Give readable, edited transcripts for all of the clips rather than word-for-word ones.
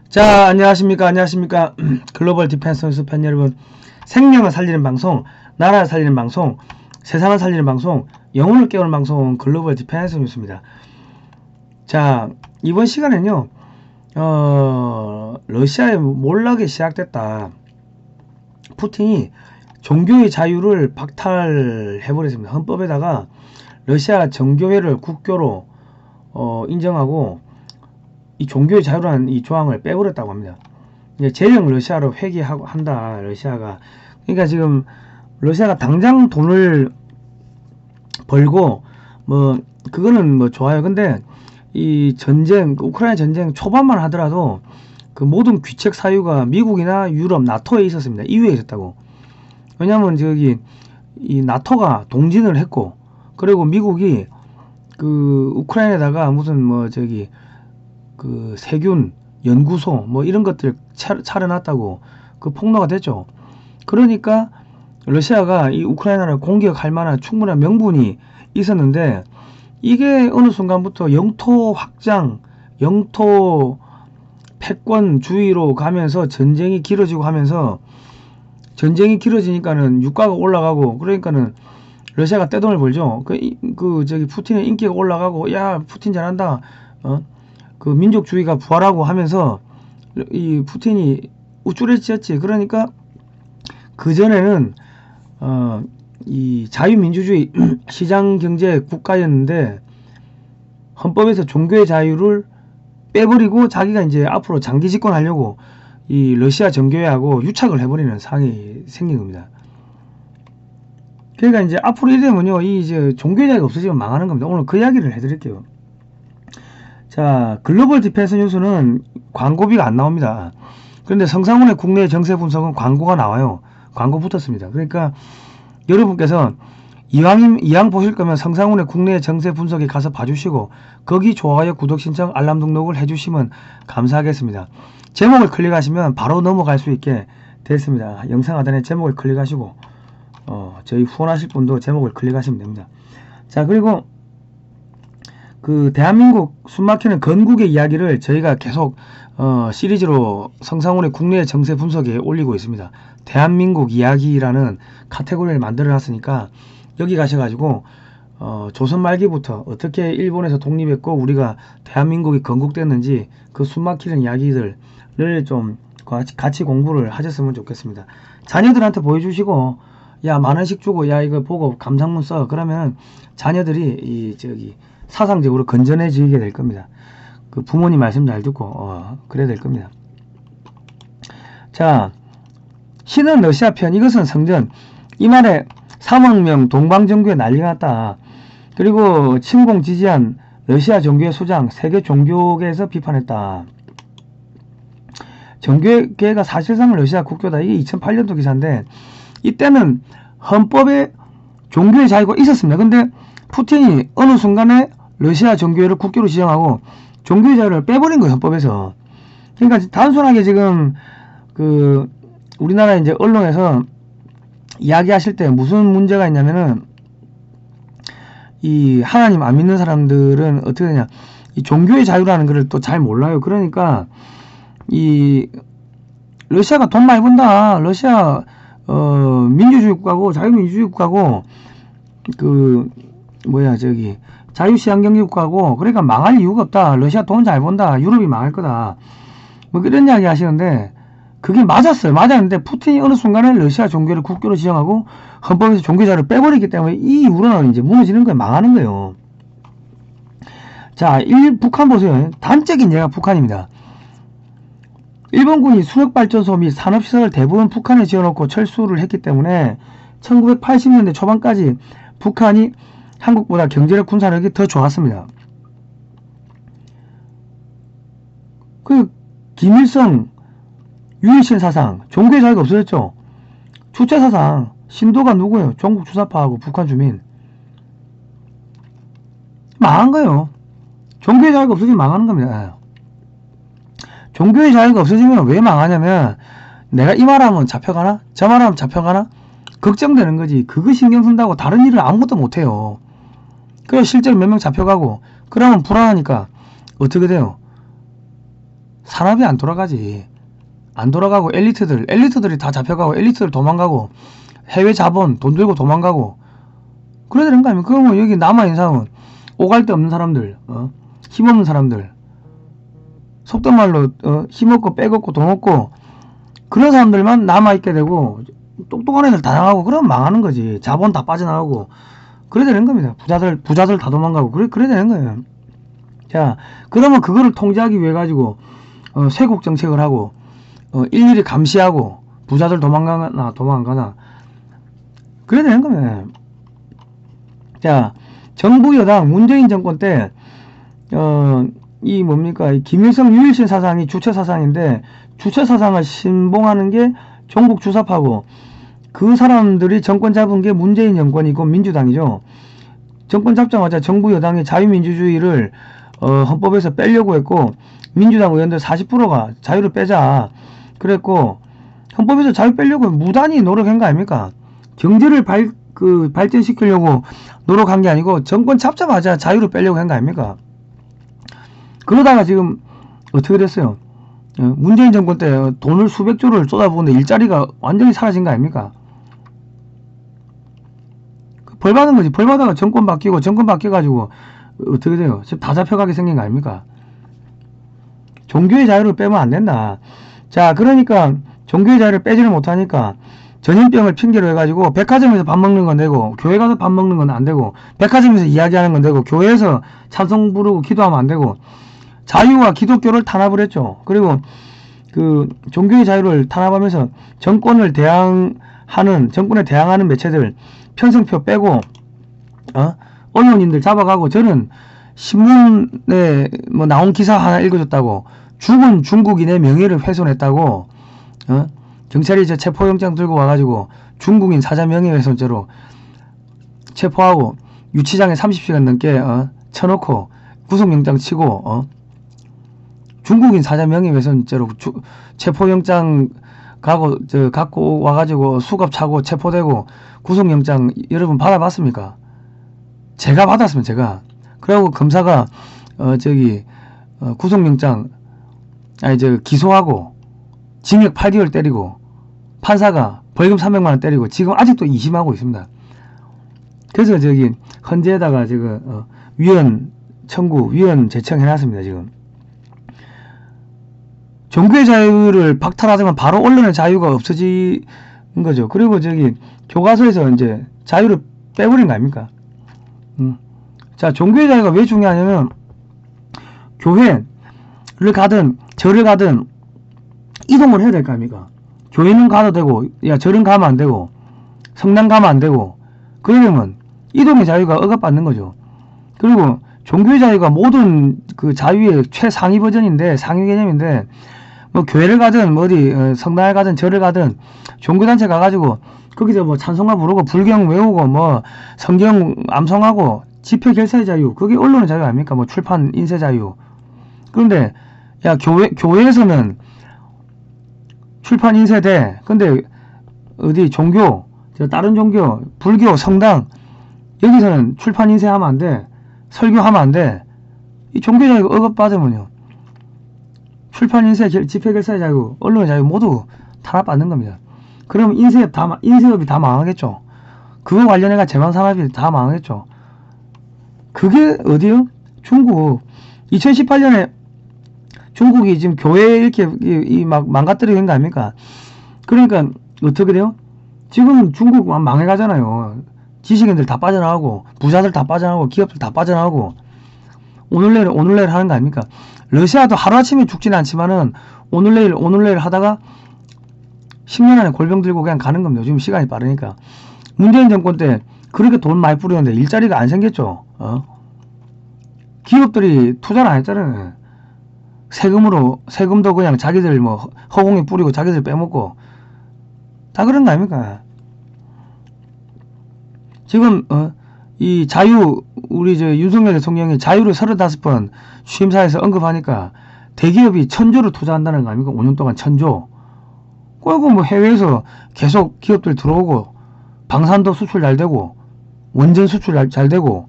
자, 안녕하십니까. 글로벌 디펜스 뉴스 팬 여러분. 생명을 살리는 방송, 나라를 살리는 방송, 세상을 살리는 방송, 영혼을 깨우는 방송, 글로벌 디펜스 뉴스입니다. 자, 이번 시간에는요, 러시아의 몰락이 시작됐다. 푸틴이 종교의 자유를 박탈해버렸습니다. 헌법에다가 러시아 정교회를 국교로 인정하고 이 종교의 자유라는 이 조항을 빼버렸다고 합니다. 재령 러시아로 회귀한다. 러시아가. 그러니까 지금 러시아가 당장 돈을 벌고 뭐 그거는 뭐 좋아요. 근데 이 전쟁, 우크라이나 전쟁 초반만 하더라도 그 모든 귀책 사유가 미국이나 유럽, 나토에 있었습니다. EU에 있었다고. 왜냐면 저기 이 나토가 동진을 했고, 그리고 미국이 그 우크라이나에다가 무슨 뭐 저기 그 세균 연구소 뭐 이런 것들 차려놨다고 그 폭로가 됐죠. 그러니까 러시아가 이 우크라이나를 공격할 만한 충분한 명분이 있었는데, 이게 어느 순간부터 영토 확장, 영토 패권주의로 가면서 전쟁이 길어지고 하면서, 전쟁이 길어지니까는 유가가 올라가고, 그러니까는 러시아가 떼돈을 벌죠. 저기 푸틴의 인기가 올라가고, 야 푸틴 잘한다, 그 민족주의가 부활하고 하면서 이 푸틴이 우쭐해졌지. 그러니까 그 전에는 이 자유민주주의 시장경제 국가였는데 헌법에서 종교의 자유를 빼버리고 자기가 이제 앞으로 장기 집권하려고 이 러시아 정교회하고 유착을 해버리는 상황이 생긴 겁니다. 그러니까 이제 앞으로 이러면요, 이 이제 종교의 자유가 없어지면 망하는 겁니다. 오늘 그 이야기를 해드릴게요. 자, 글로벌 디펜스 뉴스는 광고비가 안 나옵니다. 그런데 성상훈의 국내 정세 분석은 광고가 나와요. 광고 붙었습니다. 그러니까 여러분께서 이왕 보실 거면 성상훈의 국내 정세 분석에 가서 봐주시고, 거기 좋아요, 구독 신청, 알람 등록을 해주시면 감사하겠습니다. 제목을 클릭하시면 바로 넘어갈 수 있게 됐습니다. 영상 하단에 제목을 클릭하시고 저희 후원하실 분도 제목을 클릭하시면 됩니다. 자, 그리고 그 대한민국 숨막히는 건국의 이야기를 저희가 계속 시리즈로 성상훈의 국내 정세 분석에 올리고 있습니다. 대한민국 이야기라는 카테고리를 만들어 놨으니까 여기 가셔가지고 조선 말기부터 어떻게 일본에서 독립했고 우리가 대한민국이 건국됐는지 그 숨막히는 이야기들을 좀 같이 공부를 하셨으면 좋겠습니다. 자녀들한테 보여주시고, 야 만원씩 주고, 야 이거 보고 감상문 써. 그러면 자녀들이 사상적으로 건전해지게 될 겁니다. 그 부모님 말씀 잘 듣고 그래야 될 겁니다. 자, 신은 러시아 편, 이것은 성전. 이 말에 3억 명 동방정교에 난리가 났다. 그리고 침공 지지한 러시아 정교회 소장 세계 종교계에서 비판했다. 정교회가 사실상 러시아 국교다. 이게 2008년도 기사인데, 이때는 헌법에 종교의 자유가 있었습니다. 근데 푸틴이 어느 순간에 러시아 정교회를 국교로 지정하고 종교의 자유를 빼버린 거예요, 헌법에서. 그러니까 단순하게 지금 그 우리나라 이제 언론에서 이야기하실 때 무슨 문제가 있냐면은, 이 하나님 안 믿는 사람들은 어떻게 되냐, 이 종교의 자유라는 거를 또 잘 몰라요. 그러니까 이 러시아가 돈 많이 번다, 러시아 민주주의 국가고 자유민주주의 국가고 그 뭐야 저기 자유시장경제 국가고, 그러니까 망할 이유가 없다, 러시아 돈 잘 번다, 유럽이 망할 거다, 뭐 그런 이야기 하시는데, 그게 맞았어요. 맞았는데 푸틴이 어느 순간에 러시아 종교를 국교로 지정하고 헌법에서 종교자를 빼버리기 때문에 이 이후로는 이제 무너지는 거예요. 망하는 거예요. 자, 북한 보세요. 단적인 예가 북한입니다. 일본군이 수력발전소 및 산업시설을 대부분 북한에 지어놓고 철수를 했기 때문에 1980년대 초반까지 북한이 한국보다 경제력 군사력이 더 좋았습니다. 그 김일성 유일신 사상, 종교의 자유가 없어졌죠. 주체 사상, 신도가 누구예요? 종북 주사파하고 북한 주민. 망한 거예요. 종교의 자유가 없어지면 망하는 겁니다. 종교의 자유가 없어지면 왜 망하냐면, 내가 이 말하면 잡혀가나? 저 말하면 잡혀가나? 걱정되는 거지. 그거 신경 쓴다고 다른 일을 아무것도 못해요. 그래서 실제로 몇 명 잡혀가고, 그러면 불안하니까 어떻게 돼요? 산업이 안 돌아가지. 안 돌아가고 엘리트들이 다 잡혀가고 엘리트들 도망가고 해외 자본 돈 들고 도망가고 그래야 되는 거 아닙니까? 그러면 여기 남아있는 사람은 오갈 데 없는 사람들, 힘없는 사람들, 속된 말로 힘없고 빼없고 돈 없고 그런 사람들만 남아있게 되고 똑똑한 애들 다 나가고 그러면 망하는 거지. 자본 다 빠져나가고 그래야 되는 겁니다. 부자들 다 도망가고 그래야 되는 거예요. 자, 그러면 그거를 통제하기 위해 가지고 세국 정책을 하고 일일이 감시하고 부자들 도망가나 그래야 되는 겁니다. 자, 정부 여당 문재인 정권 때 이 뭡니까 이 김일성 유일신 사상이 주체 사상인데 주체 사상을 신봉하는 게 종북 주사파고 그 사람들이 정권 잡은 게 문재인 정권이고 민주당이죠. 정권 잡자마자 정부 여당이 자유민주주의를 헌법에서 빼려고 했고 민주당 의원들 40%가 자유를 빼자 그랬고 헌법에서 자유 빼려고 무단히 노력한 거 아닙니까? 경제를 발전시키려고 노력한 게 아니고 정권 잡자마자 자유를 빼려고 한 거 아닙니까? 그러다가 지금 어떻게 됐어요? 문재인 정권 때 돈을 수백조를 쏟아부었는데 일자리가 완전히 사라진 거 아닙니까? 벌 받은 거지. 벌 받아가 정권 바뀌어가지고 어떻게 돼요? 지금 다 잡혀가게 생긴 거 아닙니까? 종교의 자유를 빼면 안 된다. 자, 그러니까 종교의 자유를 빼지를 못하니까 전염병을 핑계로 해가지고 백화점에서 밥 먹는 건 되고 교회 가서 밥 먹는 건 안 되고 백화점에서 이야기하는 건 되고 교회에서 찬송 부르고 기도하면 안 되고 자유와 기독교를 탄압을 했죠. 그리고 그 종교의 자유를 탄압하면서 정권에 대항하는 매체들 편성표 빼고 언론인들 잡아가고 저는 신문에 뭐 나온 기사 하나 읽어줬다고 죽은 중국인의 명예를 훼손했다고 경찰이 저 체포영장 들고 와가지고 중국인 사자 명예훼손죄로 체포하고 유치장에 30시간 넘게 쳐놓고 구속영장 치고 중국인 사자 명예훼손죄로 체포영장 갖고 와가지고 수갑 차고 체포되고 구속영장 여러분 받아봤습니까? 제가 받았으면 제가 그래갖고 검사가 구속영장 기소하고 징역 8개월 때리고 판사가 벌금 300만원 때리고 지금 아직도 2심하고 있습니다. 그래서 헌재에다가 위원 제청해놨습니다. 지금 종교의 자유를 박탈하자면 바로 언론의 자유가 없어진 거죠. 그리고 교과서에서 이제 자유를 빼버린 거 아닙니까? 자, 종교의 자유가 왜 중요하냐면 교회를 가든 절을 가든 이동을 해야 될 거 아닙니까? 교회는 가도 되고 절은 가면 안 되고 성당 가면 안 되고 그러려면 이동의 자유가 억압받는 거죠. 그리고 종교의 자유가 모든 그 자유의 최상위 버전인데 상위 개념인데 뭐 교회를 가든 어디 성당을 가든 절을 가든 종교단체 가가지고 거기서 뭐 찬송가 부르고 불경 외우고 뭐 성경 암송하고 집회 결사의 자유 그게 언론의 자유 아닙니까? 뭐 출판 인쇄 자유. 그런데 교회에서는 출판 인쇄돼. 근데 어디 종교 다른 종교 불교 성당 여기서는 출판 인쇄하면 안 돼. 설교하면 안 돼. 이 종교자유 억압받으면요 출판 인쇄 집회 결사의 자유 언론의 자유 모두 탄압받는 겁니다. 그럼 인쇄업이 다 망하겠죠. 그거 관련해가 제방산업이 다 망하겠죠. 그게 어디요? 중국 2018년에 중국이 지금 교회 이렇게 막 망가뜨리고 있는 거 아닙니까? 그러니까 어떻게 돼요? 지금 중국 망해가잖아요. 지식인들 다 빠져나가고 부자들 다 빠져나가고 기업들 다 빠져나가고 오늘내일 하는 거 아닙니까? 러시아도 하루아침에 죽지는 않지만은 오늘내일 하다가 10년 안에 골병 들고 그냥 가는 겁니다. 지금 시간이 빠르니까. 문재인 정권 때 그렇게 돈 많이 뿌렸는데 일자리가 안 생겼죠. 기업들이 투자를 안 했잖아요. 세금도 그냥 자기들 뭐 허공에 뿌리고 자기들 빼먹고 다 그런 거 아닙니까? 지금 이 자유 우리 윤석열 대통령이 자유를 35번 취임사에서 언급하니까 대기업이 1000조를 투자한다는 거 아닙니까? 5년 동안 1000조. 그리고 뭐 해외에서 계속 기업들 들어오고 방산도 수출 잘 되고 원전 수출 잘 되고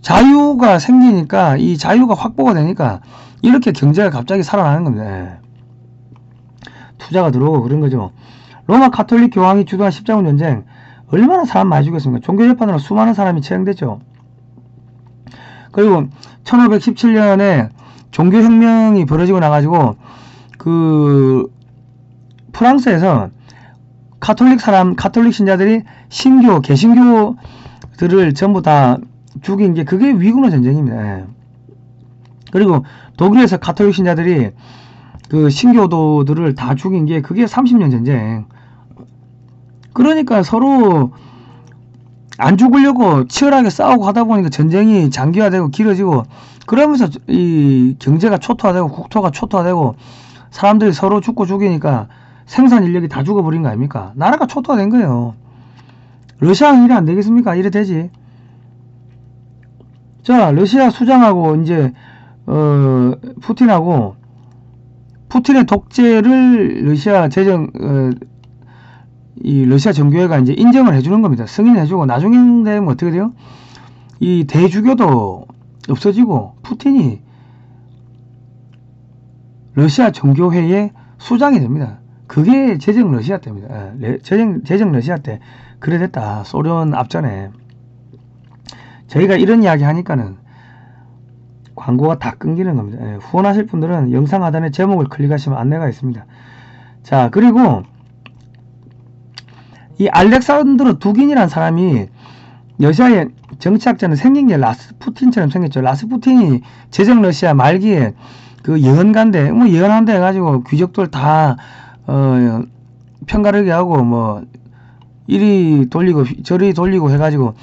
자유가 생기니까 이 자유가 확보가 되니까 이렇게 경제가 갑자기 살아나는 겁니다. 예. 투자가 들어오고 그런 거죠. 로마 가톨릭 교황이 주도한 십자군 전쟁 얼마나 사람 많이 죽였습니까? 종교 재판으로 수많은 사람이 처형됐죠. 그리고 1517년에 종교혁명이 벌어지고 나가지고 그 프랑스에서 가톨릭 신자들이 개신교들을 전부 다 죽인 게 그게 위구르 전쟁입니다. 예. 그리고 독일에서 가톨릭 신자들이 그 신교도들을 다 죽인 게 그게 30년 전쟁. 그러니까 서로 안 죽으려고 치열하게 싸우고 하다 보니까 전쟁이 장기화되고 길어지고 그러면서 이 경제가 초토화되고 국토가 초토화되고 사람들이 서로 죽고 죽이니까 생산 인력이 다 죽어버린 거 아닙니까? 나라가 초토화된 거예요. 러시아는 이래 안 되겠습니까? 이래 되지. 자, 러시아 수장하고 이제 푸틴의 독재를 러시아 러시아 정교회가 이제 인정을 해주는 겁니다. 승인해주고 나중에 되면 어떻게 돼요? 이 대주교도 없어지고 푸틴이 러시아 정교회의 수장이 됩니다. 그게 제정 러시아 때입니다. 제정 러시아 때 그래 됐다. 소련 앞전에 저희가 이런 이야기 하니까는 광고가 다 끊기는 겁니다. 후원하실 분들은 영상 하단에 제목을 클릭하시면 안내가 있습니다. 자, 그리고 이 알렉산드로 두긴이라는 사람이 러시아의 정치학자는 생긴 게 라스푸틴처럼 생겼죠. 라스푸틴이 제정 러시아 말기에 그 예언가인데 뭐 예언한다 해가지고 귀족들 다 편가르게 하고 뭐 이리 돌리고 저리 돌리고 해가지고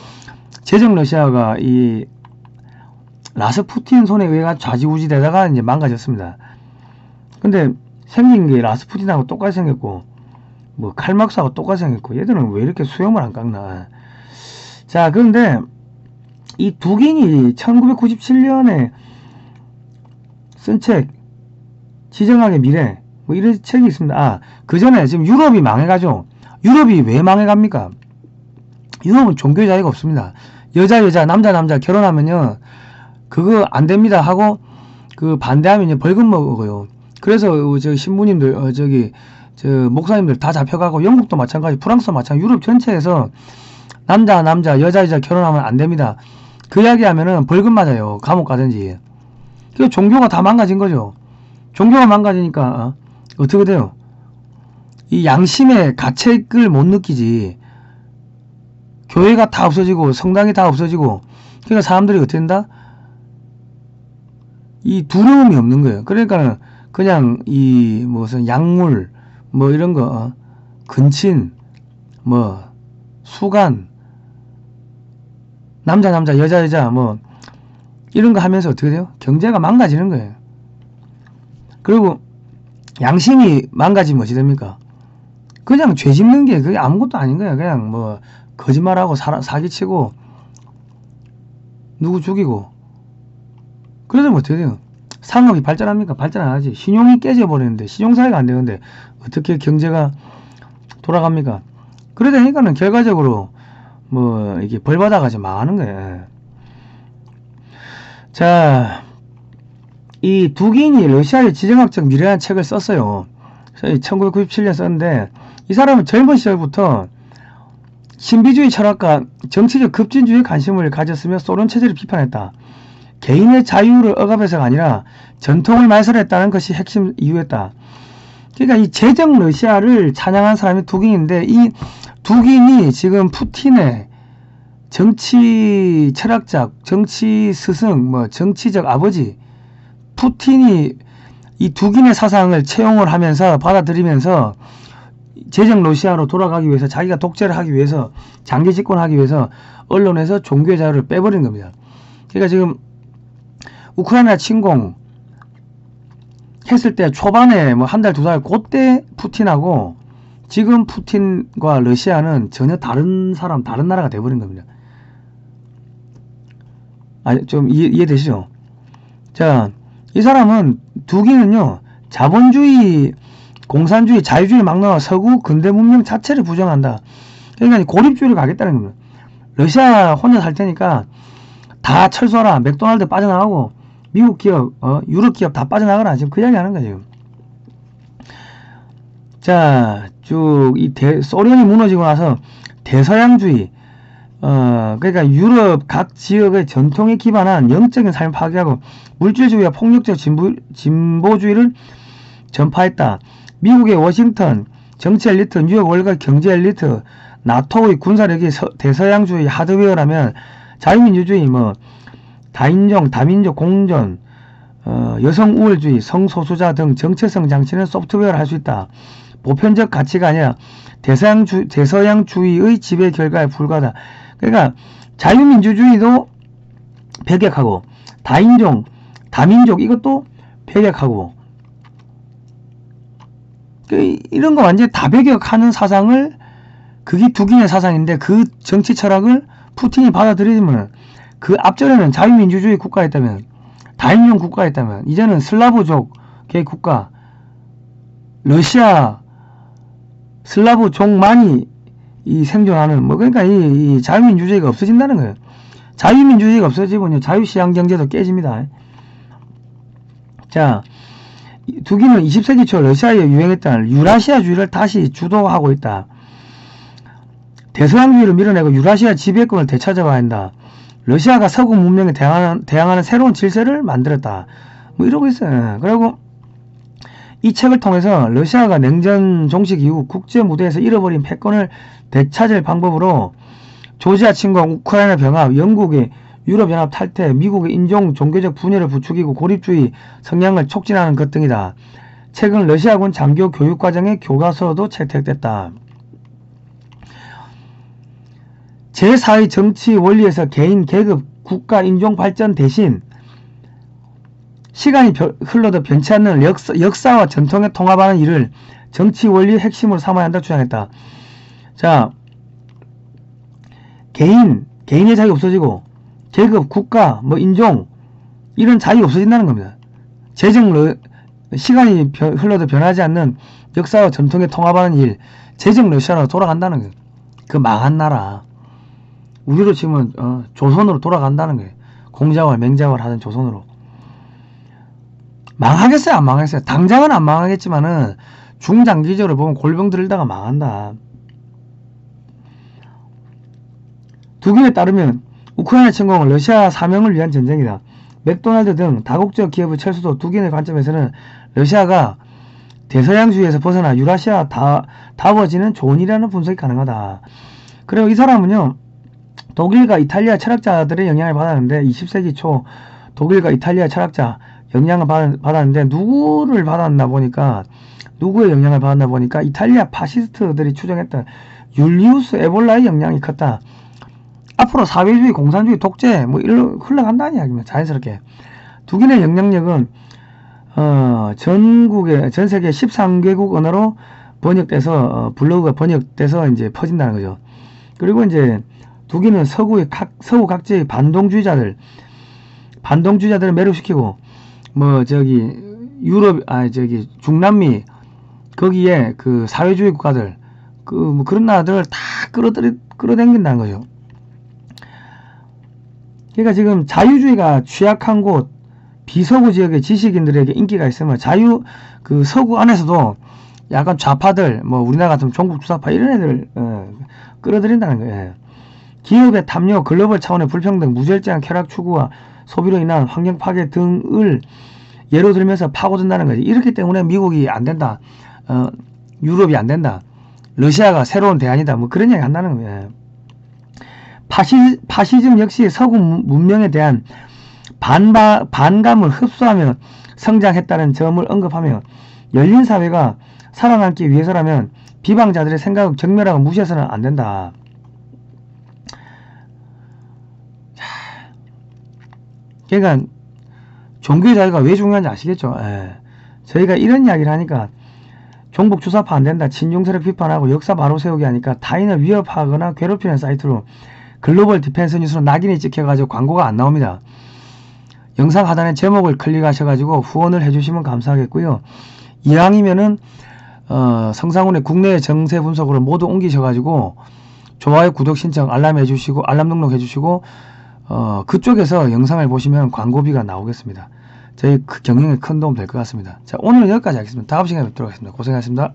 제정 러시아가 이 라스푸틴 손에 의해 좌지우지 되다가 이제 망가졌습니다. 근데 생긴 게 라스푸틴하고 똑같이 생겼고 뭐 칼막스하고 똑같이 생겼고 얘들은 왜 이렇게 수염을 안 깎나. 자, 그런데 이 두긴이 1997년에 쓴 책 지정학의 미래 뭐 이런 책이 있습니다. 그 전에 지금 유럽이 망해가죠. 유럽이 왜 망해갑니까? 유럽은 종교 자유가 없습니다. 여자 남자 결혼하면요 그거 안 됩니다 하고 그 반대하면 이제 벌금 먹어요. 그래서 저 신부님들 저 목사님들 다 잡혀가고 영국도 마찬가지, 프랑스도 마찬가지, 유럽 전체에서 남자 여자 결혼하면 안 됩니다. 그 이야기 하면은 벌금 맞아요. 감옥 가든지. 그 종교가 다 망가진 거죠. 종교가 망가지니까 어떻게 돼요? 이 양심의 가책을 못 느끼지. 교회가 다 없어지고 성당이 다 없어지고 그러니까 사람들이 어떻게 된다? 이 두려움이 없는 거예요. 그러니까 그냥 이 무슨 약물 뭐 이런 거 근친 뭐 수간 남자 여자 뭐 이런 거 하면서 어떻게 돼요? 경제가 망가지는 거예요. 그리고 양심이 망가지면 어찌 됩니까? 그냥 죄 짓는 게 그게 아무것도 아닌 거야. 그냥 뭐 거짓말하고 사기치고 누구 죽이고 그러면 어떻게 돼요? 상업이 발전합니까? 발전 안 하지. 신용이 깨져버리는데 신용사회가 안 되는데 어떻게 경제가 돌아갑니까? 그러다 보니까는 결과적으로 뭐 이게 벌 받아가지고 망하는 거예요. 자, 이 두긴이 러시아의 지정학적 미래라는 책을 썼어요. 1997년 썼는데 이 사람은 젊은 시절부터 신비주의 철학과 정치적 급진주의에 관심을 가졌으며 소련 체제를 비판했다. 개인의 자유를 억압해서가 아니라 전통을 말살했다는 것이 핵심 이유였다. 그러니까 이 제정 러시아를 찬양한 사람이 두긴인데 이 두긴이 지금 푸틴의 정치 철학자, 정치 스승, 뭐 정치적 아버지, 푸틴이 이 두긴의 사상을 채용을 하면서 받아들이면서 제정 러시아로 돌아가기 위해서 자기가 독재를 하기 위해서 장기 집권하기 위해서 언론에서 종교 자유를 빼버린 겁니다. 그러니까 지금 우크라이나 침공 했을 때 초반에 뭐 한 달 두 달 그때 푸틴하고 지금 푸틴과 러시아는 전혀 다른 나라가 돼버린 겁니다. 좀 이해되시죠? 자, 이 사람은 두기는요 자본주의, 공산주의, 자유주의 막 나와 서구 근대 문명 자체를 부정한다. 그러니까 고립주의를 가겠다는 겁니다. 러시아 혼자 살 테니까 다 철수하라. 맥도날드 빠져나가고 미국 기업, 유럽 기업 다 빠져나가라. 지금 그 이야기 하는 거야, 지금. 자, 쭉, 소련이 무너지고 나서 대서양주의, 그러니까 유럽 각 지역의 전통에 기반한 영적인 삶을 파괴하고 물질주의와 폭력적 진보주의를 전파했다. 미국의 워싱턴, 정치 엘리트, 뉴욕 월가 경제 엘리트, 나토의 군사력이 대서양주의 하드웨어라면 자유민주주의, 다인종, 다민족 공존, 여성 우월주의, 성소수자 등 정체성 장치는 소프트웨어를 할 수 있다. 보편적 가치가 아니라 대서양주의의 지배 결과에 불과하다. 그러니까 자유민주주의도 배격하고 다인종, 다민족 이것도 배격하고 이런 거 완전히 다 배격하는 사상을 그게 두기의 사상인데 그 정치 철학을 푸틴이 받아들이면 그 앞전에는 자유민주주의 국가였다면 다인종 국가였다면 이제는 슬라브족의 국가 러시아 슬라브족만이 이 생존하는 그러니까 이 자유민주주의가 없어진다는 거예요. 자유민주주의가 없어지면 자유시장경제도 깨집니다. 자, 두기는 20세기 초 러시아에 유행했던 유라시아주의를 다시 주도하고 있다. 대서양주의를 밀어내고 유라시아 지배권을 되찾아와야 한다. 러시아가 서구 문명에 대항하는 새로운 질서를 만들었다. 이러고 있어요. 그리고 이 책을 통해서 러시아가 냉전 종식 이후 국제 무대에서 잃어버린 패권을 되찾을 방법으로 조지아 침공, 우크라이나 병합, 영국의 유럽연합 탈퇴, 미국의 인종, 종교적 분열을 부추기고 고립주의 성향을 촉진하는 것 등이다. 최근 러시아군 장교 교육과정의 교과서도 채택됐다. 제4의 정치 원리에서 개인, 계급, 국가, 인종 발전 대신 시간이 흘러도 변치 않는 역사와 전통에 통합하는 일을 정치 원리의 핵심으로 삼아야 한다 주장했다. 자, 개인의 자유 없어지고 계급, 국가, 인종 이런 자유 없어진다는 겁니다. 시간이 흘러도 변하지 않는 역사와 전통에 통합하는 일, 제정 러시아로 돌아간다는 거예요. 그 망한 나라. 우리로 치면 조선으로 돌아간다는 거예요. 공자월, 맹자월 하던 조선으로. 망하겠어요? 안 망하겠어요? 당장은 안 망하겠지만은 중장기적으로 보면 골병 들다가 망한다. 두기에 따르면 우크라이나 침공은 러시아 사명을 위한 전쟁이다. 맥도날드 등 다국적 기업의 철수도 두기의 관점에서는 러시아가 대서양주의에서 벗어나 유라시아 다워지는 좋은 일이라는 분석이 가능하다. 그리고 이 사람은요, 독일과 이탈리아 철학자들의 영향을 받았는데 20세기 초 독일과 이탈리아 철학자 영향을 받았는데 누구의 영향을 받았나 보니까 이탈리아 파시스트들이 추정했던 율리우스 에볼라의 영향이 컸다. 앞으로 사회주의, 공산주의, 독재 이런 흘러간다는 이야기입니다. 자연스럽게. 독일의 영향력은 전 세계 13개국 언어로 번역돼서 블로그가 번역돼서 이제 퍼진다는 거죠. 그리고 이제 독일은 서구 각지의 반동주의자들을 매료시키고 중남미 거기에 그 사회주의 국가들 그런 나라들을 다 끌어당긴다는 거죠. 그러니까 지금 자유주의가 취약한 곳 비서구 지역의 지식인들에게 인기가 있으면 그 서구 안에서도 약간 좌파들 우리나라 같은 종북 주사파 이런 애들을 끌어들인다는 거예요. 기업의 탐욕, 글로벌 차원의 불평등, 무절제한 쾌락 추구와 소비로 인한 환경 파괴 등을 예로 들면서 파고든다는 거지. 이렇기 때문에 미국이 안 된다. 유럽이 안 된다. 러시아가 새로운 대안이다. 그런 얘기 한다는 거예요. 파시즘 역시 서구 문명에 대한 반감을 흡수하며 성장했다는 점을 언급하며 열린 사회가 살아남기 위해서라면 비방자들의 생각을 경멸하고 무시해서는 안 된다. 그러니까 종교의 자유가 왜 중요한지 아시겠죠? 저희가 이런 이야기를 하니까 종북 주사파 안 된다, 친중세력 비판하고 역사 바로 세우기 하니까 타인을 위협하거나 괴롭히는 사이트로 글로벌 디펜스 뉴스로 낙인이 찍혀가지고 광고가 안 나옵니다. 영상 하단에 제목을 클릭하셔가지고 후원을 해주시면 감사하겠고요. 이왕이면은 성상훈의 국내 정세 분석으로 모두 옮기셔가지고 좋아요, 구독 신청, 알람 등록해 주시고 그쪽에서 영상을 보시면 광고비가 나오겠습니다. 저희 경영에 큰 도움 될 것 같습니다. 자, 오늘은 여기까지 하겠습니다. 다음 시간에 뵙도록 하겠습니다. 고생하셨습니다.